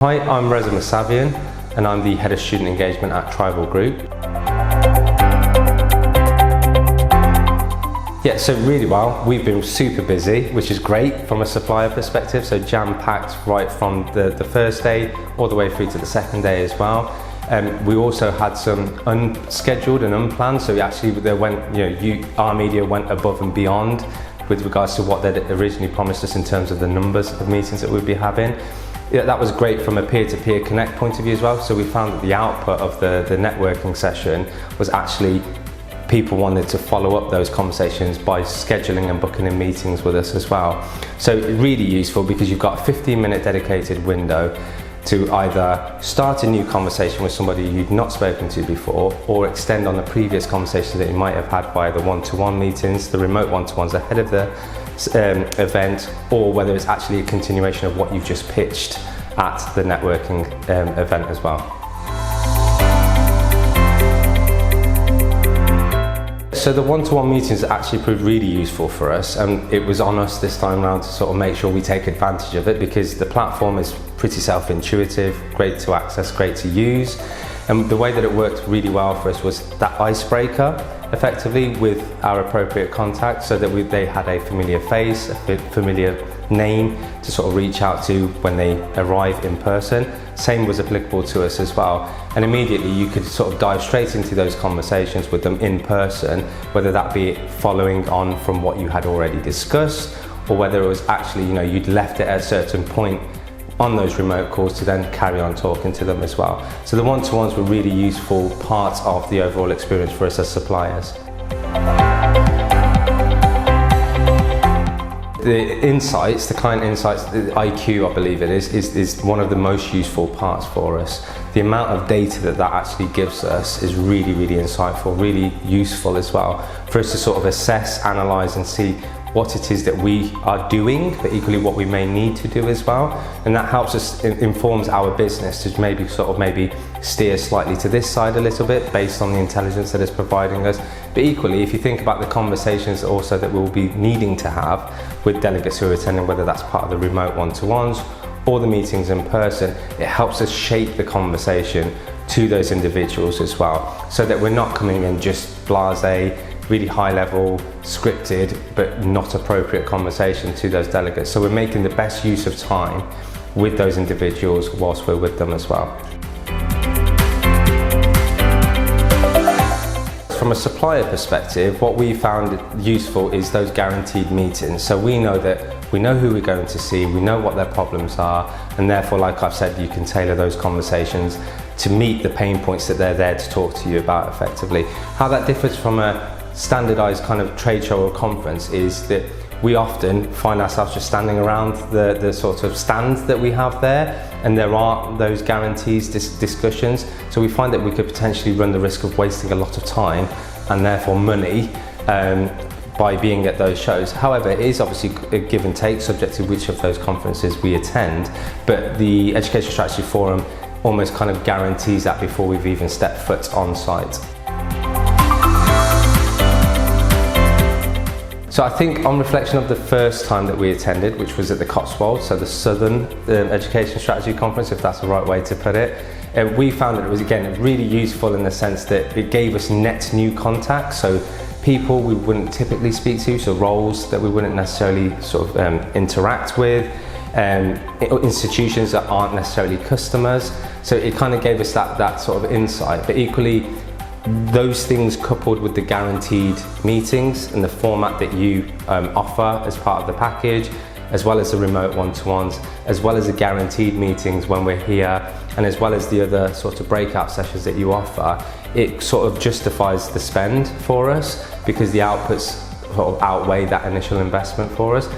Hi, I'm Reza Mosavian and I'm the Head of Student Engagement at Tribal Group. Yeah, so really well. We've been super busy, which is great from a supplier perspective, so jam-packed right from the first day all the way through to the second day as well. We also had some unscheduled and unplanned, so our media went above and beyond with regards to what they'd originally promised us in terms of the numbers of meetings that we'd be having. Yeah, that was great from a peer-to-peer connect point of view as well. So we found that the output of the networking session was actually people wanted to follow up those conversations by scheduling and booking in meetings with us as well. So really useful because you've got a 15-minute dedicated window to either start a new conversation with somebody you've not spoken to before or extend on the previous conversations that you might have had via the one-to-one meetings, the remote one-to-ones ahead of the event, or whether it's actually a continuation of what you've just pitched at the networking event as well. So the one-to-one meetings actually proved really useful for us, and it was on us this time around to sort of make sure we take advantage of it because the platform is pretty self-intuitive, great to access, great to use. And the way that it worked really well for us was that icebreaker effectively with our appropriate contact, so that they had a familiar face, a familiar name to sort of reach out to when they arrive in person. Same was applicable to us as well. And immediately you could sort of dive straight into those conversations with them in person, whether that be following on from what you had already discussed, or whether it was actually, you'd left it at a certain point on those remote calls to then carry on talking to them as well. So the one-to-ones were really useful parts of the overall experience for us as suppliers. The insights, the client insights, the IQ I believe it is one of the most useful parts for us. The amount of data that actually gives us is really, really insightful, really useful as well for us to sort of assess, analyse and see what it is that we are doing, but equally what we may need to do as well. And that helps us, informs our business to maybe steer slightly to this side a little bit based on the intelligence that it's providing us. But equally, if you think about the conversations also that we'll be needing to have with delegates who are attending, whether that's part of the remote one-to-ones or the meetings in person, it helps us shape the conversation to those individuals as well, so that we're not coming in just blasé, really high level, scripted, but not appropriate conversation to those delegates. So we're making the best use of time with those individuals whilst we're with them as well. From a supplier perspective, what we found useful is those guaranteed meetings. So we know who we're going to see, we know what their problems are, and therefore, like I've said, you can tailor those conversations to meet the pain points that they're there to talk to you about effectively. How that differs from a standardized kind of trade show or conference is that we often find ourselves just standing around the sort of stands that we have there, and there aren't those guarantees, discussions. So we find that we could potentially run the risk of wasting a lot of time and therefore money by being at those shows. However, it is obviously a give and take subject to which of those conferences we attend, but the Education Strategy Forum almost kind of guarantees that before we've even stepped foot on site. So I think on reflection of the first time that we attended, which was at the Cotswolds, so the Southern Education Strategy Conference, if that's the right way to put it, we found that it was, again, really useful in the sense that it gave us net new contacts, so people we wouldn't typically speak to, so roles that we wouldn't necessarily sort of interact with, institutions that aren't necessarily customers. So it kind of gave us that sort of insight, but equally, those things coupled with the guaranteed meetings and the format that you offer as part of the package, as well as the remote one-to-ones, as well as the guaranteed meetings when we're here, and as well as the other sort of breakout sessions that you offer, it sort of justifies the spend for us because the outputs sort of outweigh that initial investment for us.